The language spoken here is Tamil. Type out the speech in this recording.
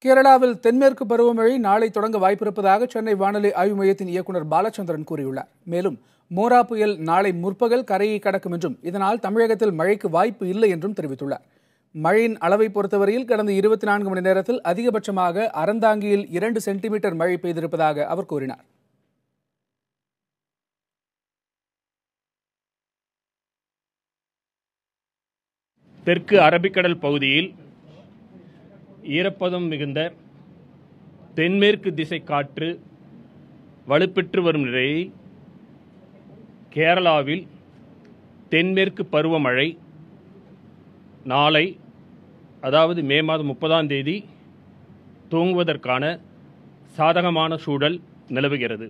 கேரளாவில் தென்மேற்கு பருவமழை நாளை தொடங்க வாய்ப்பிருப்பதாக சென்னை வானிலை ஆய்வு மையத்தின் இயக்குநர் பாலச்சந்திரன் கூறியுள்ளார். மேலும் மோரா புயல் நாளை முற்பகல் கரையை கடக்கும் என்றும் இதனால் தமிழகத்தில் மழைக்கு வாய்ப்பு இல்லை என்றும் தெரிவித்துள்ளார். மழையின் அளவை பொறுத்தவரையில் கடந்த 24 மணி நேரத்தில் அதிகபட்சமாக அறந்தாங்கியில் 2 சென்டிமீட்டர் மழை பெய்திருப்பதாக அவர் கூறினார். தெற்கு அரபிக்கடல் பகுதியில் ஈரப்பதம் மிகுந்த தென்மேற்கு திசை காற்று வலுப்பெற்று வரும் நிலையில் கேரளாவில் தென்மேற்கு பருவமழை நாளை, அதாவது மே மாதம் 30ஆம் தேதி துவங்குவதற்கான சாதகமான சூழல் நிலவுகிறது.